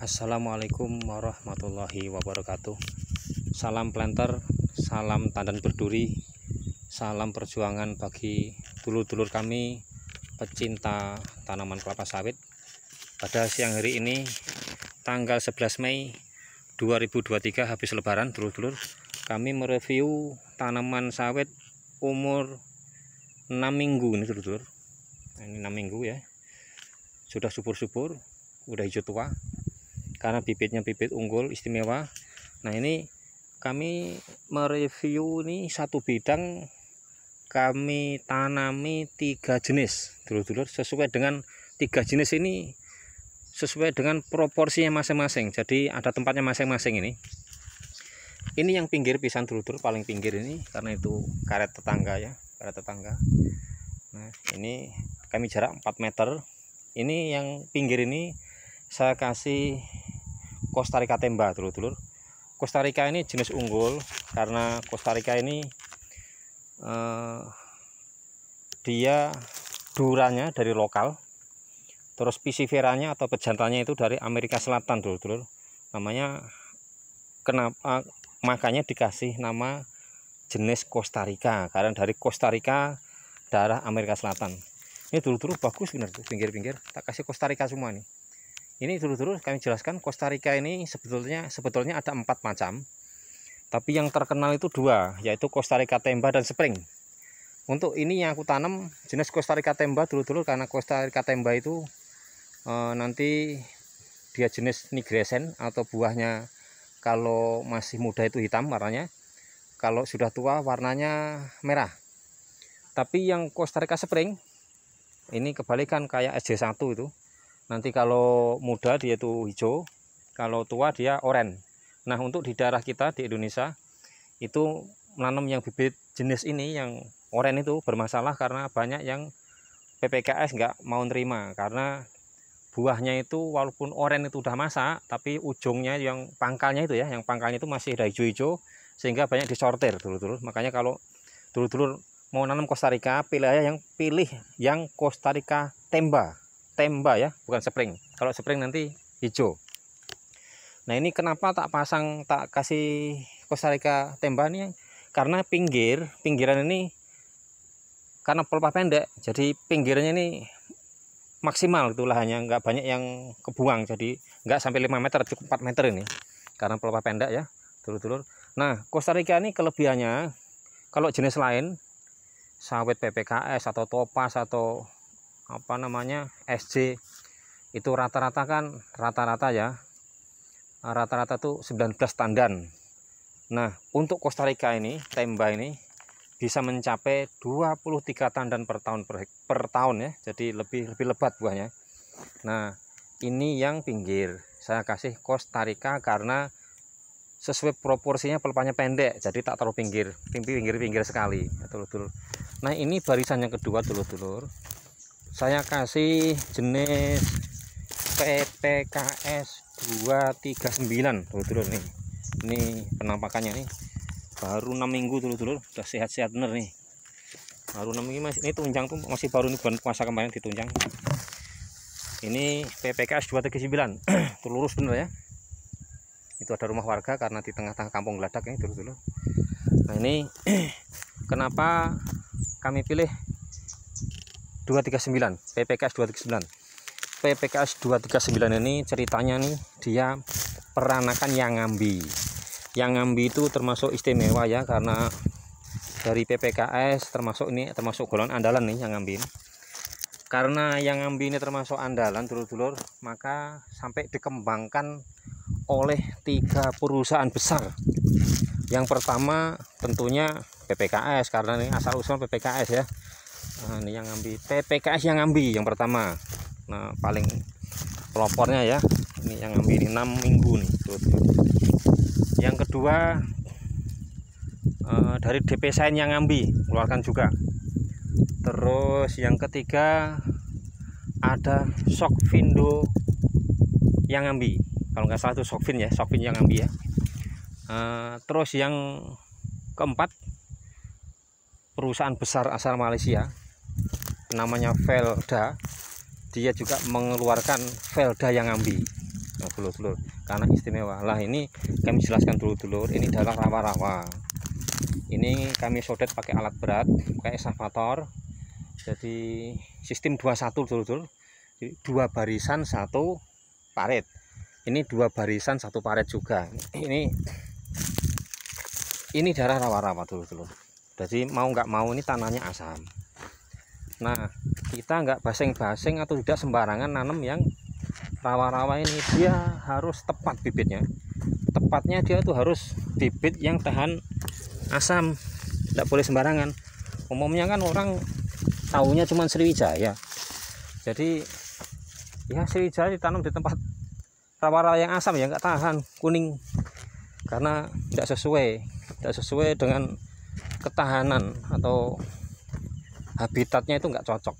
Assalamualaikum warahmatullahi wabarakatuh. Salam planter, salam tandan berduri, salam perjuangan bagi dulur-dulur kami pecinta tanaman kelapa sawit. Pada siang hari ini tanggal 11 Mei 2023 habis lebaran, dulur-dulur, kami mereview tanaman sawit umur 6 minggu ini, dulur-dulur. Ini 6 minggu ya. Sudah subur-subur, udah hijau tua karena bibitnya bibit unggul istimewa. Nah, ini kami mereview ini satu bidang kami tanami 3 jenis, dulur-dulur, sesuai dengan 3 jenis ini sesuai dengan proporsinya masing-masing. Jadi ada tempatnya masing-masing ini. Ini yang pinggir pisan, dulur-dulur, paling pinggir ini karena itu karet tetangga ya, karet tetangga. Nah, ini kami jarak 4 meter. Ini yang pinggir ini saya kasih Costa Rica Temba, dulur-dulur. Costa Rica ini jenis unggul karena Costa Rica ini dia duranya dari lokal, terus pisiveranya atau pejantannya itu dari Amerika Selatan, dulur-dulur. Namanya kenapa makanya dikasih nama jenis Costa Rica karena dari Costa Rica, daerah Amerika Selatan. Ini dulur-dulur bagus benar tuh, pinggir-pinggir tak kasih Costa Rica semua nih. Ini dulur-dulur kami jelaskan, Costa Rica ini sebetulnya ada 4 macam, tapi yang terkenal itu 2, yaitu Costa Rica Temba dan Spring. Untuk ini yang aku tanam jenis Costa Rica Temba, dulur-dulur, karena Costa Rica Temba itu nanti dia jenis nigrescent atau buahnya kalau masih muda itu hitam warnanya, kalau sudah tua warnanya merah. Tapi yang Costa Rica Spring ini kebalikan, kayak SJ1 itu. Nanti kalau muda dia itu hijau, kalau tua dia oranye. Nah, untuk di daerah kita di Indonesia itu menanam yang bibit jenis ini yang oranye itu bermasalah karena banyak yang PPKS nggak mau nerima karena buahnya itu walaupun oranye itu udah masak, tapi ujungnya yang pangkalnya itu ya, yang pangkalnya itu masih ada hijau-hijau sehingga banyak disortir, dulur-dulur. Makanya kalau dulur-dulur mau nanam Costa Rica, pilih yang Costa Rica Temba ya, bukan Spring. Kalau Spring nanti hijau. Nah, ini kenapa tak kasih Costa Rica Temba nih? Karena pinggiran ini karena pelepah pendek, jadi pinggirannya ini maksimal itu lahannya, nggak banyak yang kebuang, jadi nggak sampai 5 meter, cukup 4 meter ini karena pelepah pendek ya, dulur-dulur. Nah, Costa Rica ini kelebihannya kalau jenis lain sawit PPKS atau Topaz atau apa namanya SJ itu rata-rata ya, rata-rata tuh 19 tandan. Nah, untuk Costa Rica ini Temba ini bisa mencapai 23 tandan per tahun ya, jadi lebih lebat buahnya. Nah, ini yang pinggir saya kasih Costa Rica karena sesuai proporsinya pelepahnya pendek, jadi tak terlalu pinggir sekali ya, dulur-dulur. Nah, ini barisan yang kedua, dulur-dulur, saya kasih jenis PPKS 239, dulur-dulur nih. Ini penampakannya nih baru 6 minggu, dulur-dulur, udah sehat-sehat bener nih. Baru 6 minggu, ini tunjang tuh masih baru nih, bulan puasa kemarin ditunjang. Ini PPKS 239 tuh lurus bener ya. Itu ada rumah warga karena di tengah-tengah kampung Geladak ini, dulur-dulur. Nah, ini kenapa kami pilih 239, PPKS 239. PPKS 239 ini ceritanya nih, dia peranakan yang ngambi. Yang ngambi itu termasuk istimewa ya, karena dari PPKS termasuk golongan andalan nih yang ngambi ini. Karena yang ngambi ini termasuk andalan, dulur-dulur, maka sampai dikembangkan oleh 3 perusahaan besar. Yang pertama tentunya PPKS karena ini asal usul PPKS ya. Nah, ini yang ngambi PPKS yang ngambi yang pertama. Nah, paling pelopornya ya, ini yang ngambi ini 6 minggu nih, tuh. Yang kedua dari DP Sign yang ngambi keluarkan juga. Terus yang ketiga ada Shockvindo yang ngambi, kalau nggak salah itu Shockvin yang ngambi ya. Terus yang keempat perusahaan besar asal Malaysia namanya Velda, dia juga mengeluarkan Velda yang ngambi. Nah, dulur-dulur, karena istimewa lah ini kami jelaskan dulu-dulur, ini adalah rawa-rawa. Ini kami sodet pakai alat berat, pakai eskavator. Jadi sistem 21 dulur-dulur. 2 barisan 1 parit. Ini 2 barisan 1 parit juga. Ini daerah rawa-rawa dulur-dulur. Jadi mau nggak mau ini tanahnya asam. Nah, kita nggak baseng-baseng atau tidak sembarangan nanam yang rawa-rawa ini. Dia harus tepat bibitnya. Tepatnya dia tuh harus bibit yang tahan asam, tidak boleh sembarangan. Umumnya kan orang tahunya cuma Sriwijaya. Jadi ya Sriwijaya ditanam di tempat rawa-rawa yang asam ya nggak tahan, kuning, karena tidak sesuai dengan ketahanan atau habitatnya, itu nggak cocok.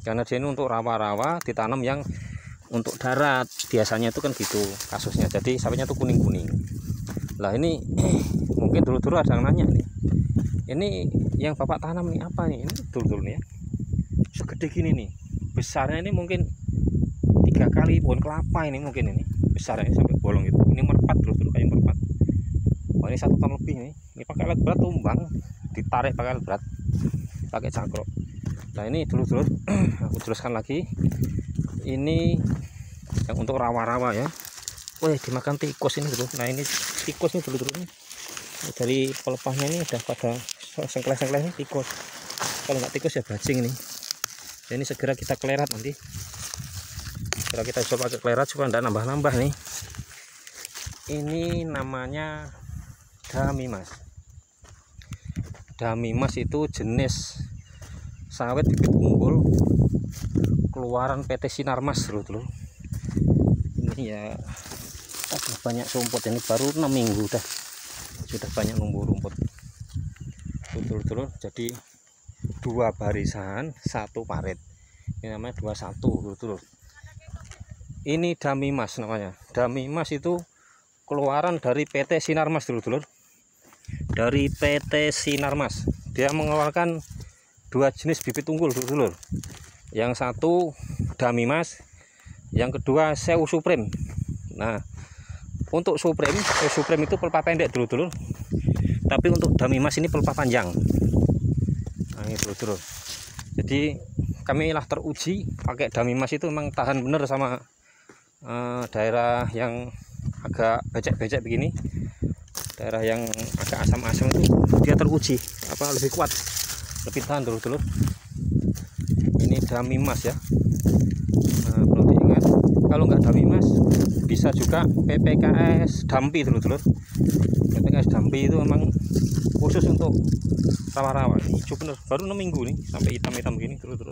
Karena dia ini untuk rawa-rawa ditanam yang untuk darat, biasanya itu kan gitu kasusnya. Jadi sawitnya tuh kuning-kuning. Lah ini mungkin dulu-dulu ada yang nanya nih, ini yang bapak tanam nih apa nih? Ini dulu-dulu nih ya, segede gini nih, besarnya ini mungkin 3 kali pohon kelapa ini, mungkin ini besarnya sampai bolong itu. Ini merpat dulu-dulu, kayak merpat. Wah, ini 1 ton lebih nih. Ini pakai alat berat tumbang, ditarik pakai alat berat, pakai cangkruk. Nah ini dulu-dulu aku jelaskan lagi, ini yang untuk rawa-rawa ya. Wah, dimakan tikus ini dulu. Nah ini tikus ini dulu-dulu nih, dari pelepahnya ini udah pada sengkleh-sengkleh ini tikus. Kalau nggak tikus ya bajing ini. Ini segera kita klerat nanti. Segera kita coba pakai klerat supaya tidak nambah-nambah nih. Ini namanya Damimas. Damimas itu jenis sawit bibit unggul keluaran PT Sinarmas dulu. Ini ya banyak rumput, ini baru 6 minggu sudah banyak numbuh rumput betul-betul. Jadi 2 barisan 1 parit, ini namanya 21 betul-betul. Ini Damimas namanya. Damimas itu keluaran dari PT Sinarmas dulu-dulu, dari PT Sinarmas. Dia mengeluarkan 2 jenis bibit unggul dulu. Yang satu Damimas, yang kedua Seu Supreme. Nah, untuk Supreme itu pelepah pendek dulu. Tapi untuk Damimas ini pelepah panjang. Nah, ini dulu. Jadi kami lah teruji pakai Damimas, itu memang tahan bener sama daerah yang agak becek-becek begini. Daerah yang agak asam-asam itu dia teruji lebih kuat, lebih tahan dulu. Ini Damimas ya. Nah, perlu diingat, kalau nggak Damimas bisa juga PPKS Dampi dulu. PPKS Dampi itu memang khusus untuk rawa-rawa. Hijau bener, baru 6 minggu nih sampai hitam-hitam begini dulu.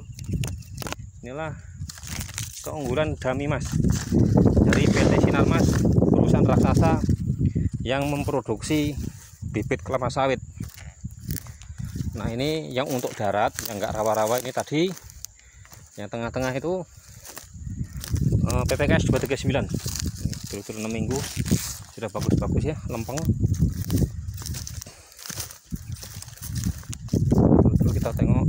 Inilah keunggulan Damimas dari PT Sinarmas, perusahaan raksasa yang memproduksi bibit kelapa sawit. Nah ini yang untuk darat, yang enggak rawa-rawa ini tadi, yang tengah-tengah itu PPKS 239. Dulu 6 minggu sudah bagus-bagus ya, lempeng. Dulu kita tengok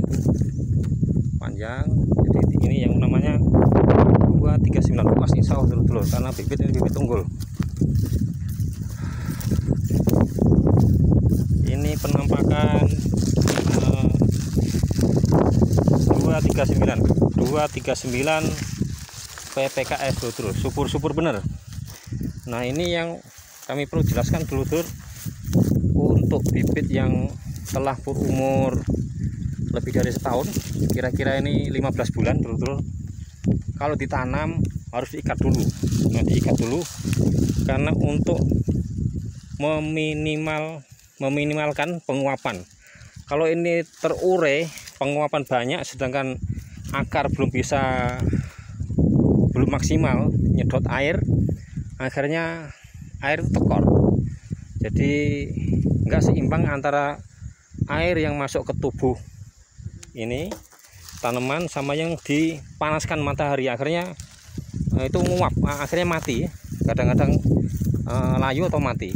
panjang. Jadi ini yang namanya 239 luas, insya Allah dulu karena bibit ini bibit unggul. Ini penampakan 239 PPKS dulu, subur bener. Nah ini yang kami perlu jelaskan dulu, untuk bibit yang telah berumur lebih dari setahun, kira-kira ini 15 bulan dulu. Kalau ditanam harus diikat dulu. Nah diikat dulu karena untuk meminimalkan penguapan. Kalau ini terurai penguapan banyak, sedangkan akar belum maksimal nyedot air, akhirnya air tekor. Jadi enggak seimbang antara air yang masuk ke tubuh ini tanaman sama yang dipanaskan matahari, akhirnya itu menguap, akhirnya mati. Kadang-kadang layu atau mati.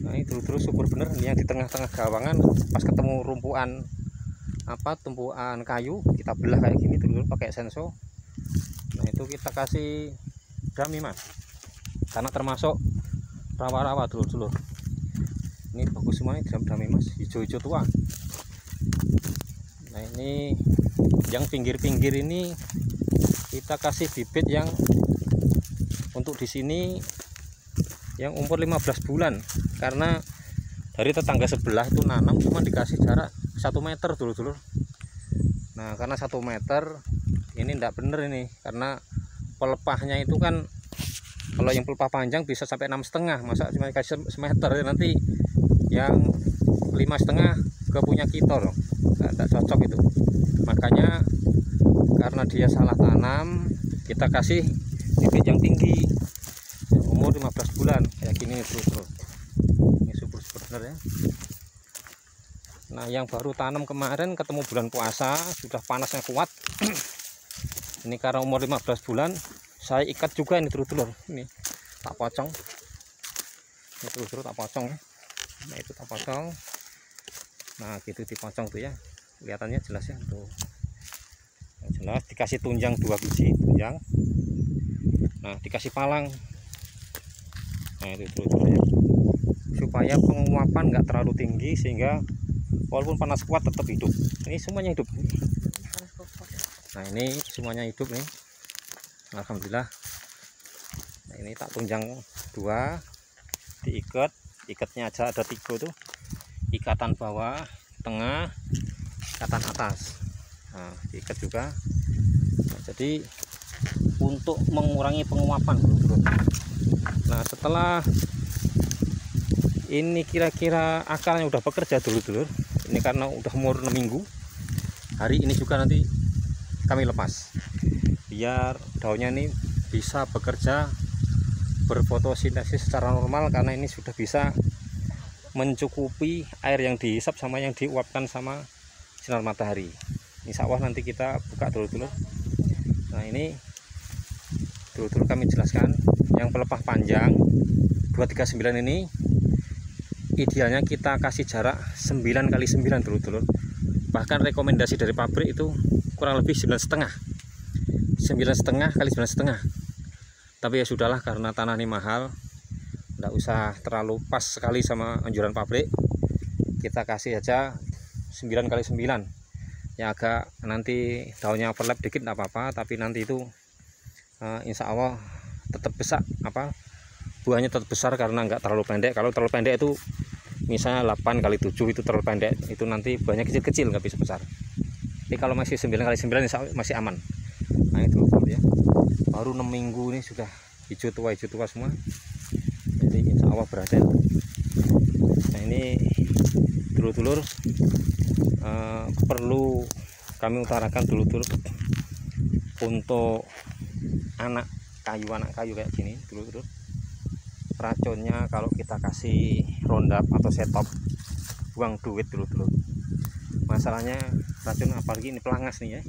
Nah itu terus subur bener. Ini yang di tengah-tengah gawangan, pas ketemu tumpuan kayu, kita belah kayak gini dulu pakai senso. Nah itu kita kasih Damimas. karena termasuk rawa-rawa dulur-dulur. Ini bagus semua nih dram-drame mas, hijau-hijau tua. Nah ini yang pinggir-pinggir ini kita kasih bibit yang untuk di sini yang umur 15 bulan, karena dari tetangga sebelah itu nanam cuma dikasih jarak 1 meter dulur-dulur. Nah karena 1 meter ini enggak bener ini, karena pelepahnya itu kan kalau yang pelepah panjang bisa sampai 6,5, masa cuma dikasih semeter, nanti yang 5,5 ke punya kita loh, enggak cocok itu. Makanya karena dia salah tanam, kita kasih bibit yang tinggi, yang umur 15 bulan kayak gini nih terus. Ini super bener ya. Nah yang baru tanam kemarin ketemu bulan puasa, sudah panasnya kuat. Ini karena umur 15 bulan saya ikat juga ini dulur-dulur. Ini tak pocong, ini dulur-dulur tak pocong ya. Nah itu tak pocong. Nah gitu dipocong tuh ya, kelihatannya jelas ya tuh. Jelas dikasih tunjang 2 biji tunjang. Nah dikasih palang. Nah itu dulur-dulur ya, supaya penguapan nggak terlalu tinggi sehingga walaupun panas kuat tetap hidup. Ini semuanya hidup. Nah ini semuanya hidup nih, alhamdulillah. Nah ini tak tunjang 2, diikat, ikatnya aja ada 3 tuh, ikatan bawah, tengah, ikatan atas. Nah diikat juga. Nah, jadi untuk mengurangi penguapan. Nah setelah ini kira-kira akarnya udah bekerja dulur-dulur, ini karena udah umur 6 minggu, hari ini juga nanti kami lepas biar daunnya ini bisa bekerja berfotosintesis secara normal, karena ini sudah bisa mencukupi air yang dihisap sama yang diuapkan sama sinar matahari. Insya Allah nanti kita buka dulur-dulur. Nah ini dulur-dulur kami jelaskan, yang pelepah panjang 239 ini idealnya kita kasih jarak 9x9 dulur-dulur. Bahkan rekomendasi dari pabrik itu kurang lebih 9,5 kali 9,5. Tapi ya sudahlah, karena tanah ini mahal, tidak usah terlalu pas sekali sama anjuran pabrik. Kita kasih aja 9x9, ya agak nanti daunnya overlap dikit tidak apa-apa, tapi nanti itu insya Allah tetap besar, buahnya tetap besar karena nggak terlalu pendek. Kalau terlalu pendek itu misalnya 8x7 itu terlalu pendek, itu nanti buahnya kecil-kecil nggak bisa besar. Jadi kalau masih 9x9 insya Allah masih aman. Nah itu ya, baru 6 minggu ini sudah hijau tua semua, jadi insya Allah berhasil. Nah ini dulur-dulur perlu kami utarakan dulur-dulur, untuk anak kayu kayak gini dulur-dulur, racunnya kalau kita kasih Roundup atau Setop buang duit dulur-dulur. Masalahnya racun apalagi ini pelangas nih ya,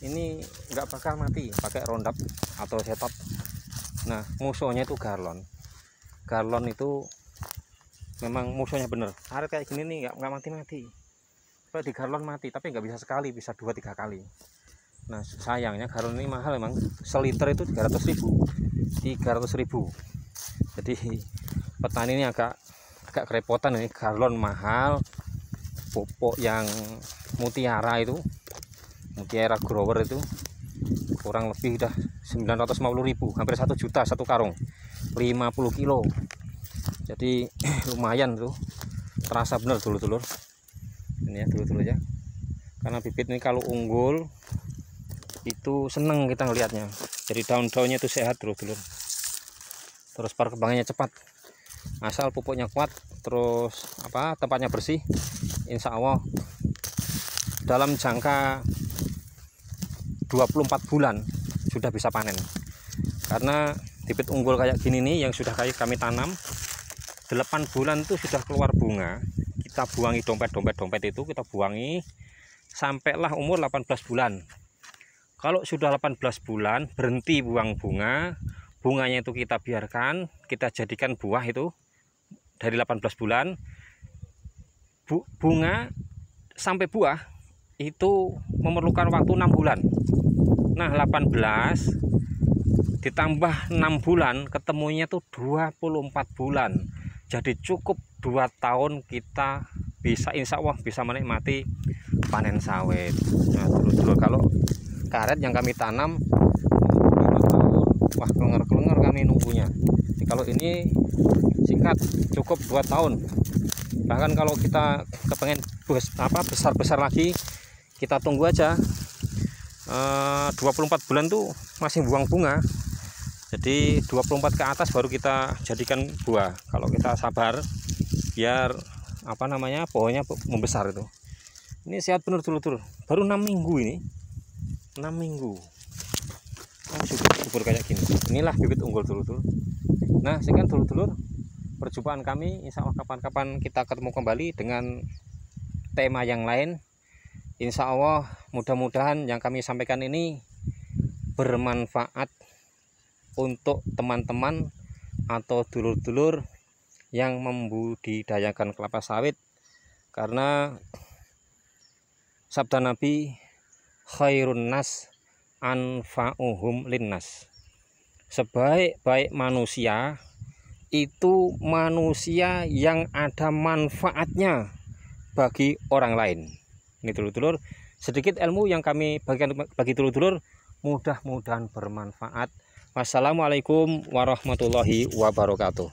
ini nggak bakal mati pakai Roundup atau Setop. Nah musuhnya itu garlon itu memang musuhnya bener. Karet kayak gini nih nggak mati-mati. Kalau di garlon mati, tapi nggak bisa sekali, bisa 2-3 kali. Nah sayangnya garlon ini mahal emang, seliter itu 300.000. Jadi petani ini agak kerepotan ini, garlon mahal, pupuk yang mutiara itu, mutiara grower itu kurang lebih udah 950.000, hampir 1 juta satu karung, 50 kilo. Jadi lumayan tuh, terasa bener dulur-dulur. Ini ya dulur-dulur ya, karena bibit ini kalau unggul itu seneng kita ngelihatnya. Jadi daun-daunnya itu sehat dulur-dulur, terus perkembangannya cepat, asal pupuknya kuat, terus tempatnya bersih, insya Allah dalam jangka 24 bulan sudah bisa panen. Karena bibit unggul kayak gini nih yang sudah kami tanam 8 bulan itu sudah keluar bunga, kita buangi dompet itu, kita buangi sampailah umur 18 bulan. Kalau sudah 18 bulan berhenti buang bunga, bunganya itu kita biarkan, kita jadikan buah itu dari 18 bulan. Bunga sampai buah itu memerlukan waktu 6 bulan. Nah 18 ditambah 6 bulan, ketemunya tuh 24 bulan. Jadi cukup 2 tahun kita bisa, insya Allah bisa menikmati panen sawit. Nah, dulur-dulur, kalau karet yang kami tanam 2 tahun, wah kelengar-kelengar kami nunggunya. Jadi kalau ini singkat, cukup 2 tahun. Bahkan kalau kita kepengen besar-besar lagi, kita tunggu aja 24 bulan tuh masih buang bunga. Jadi 24 ke atas baru kita jadikan buah. Kalau kita sabar biar pohonnya membesar itu. Ini sehat bener dulur-dulur. Baru 6 minggu ini. 6 minggu. Subur kayak gini. Inilah bibit unggul dulur-dulur. Nah, sekian dulur-dulur perjumpaan kami. Insya Allah kapan-kapan kita ketemu kembali dengan tema yang lain. Insya Allah mudah-mudahan yang kami sampaikan ini bermanfaat untuk teman-teman atau dulur-dulur yang membudidayakan kelapa sawit, karena sabda Nabi, khairun nas anfa'uhum linnas. Sebaik-baik manusia itu manusia yang ada manfaatnya bagi orang lain. Ini dulur-dulur, sedikit ilmu yang kami bagikan bagi dulur-dulur, mudah-mudahan bermanfaat. Wassalamualaikum warahmatullahi wabarakatuh.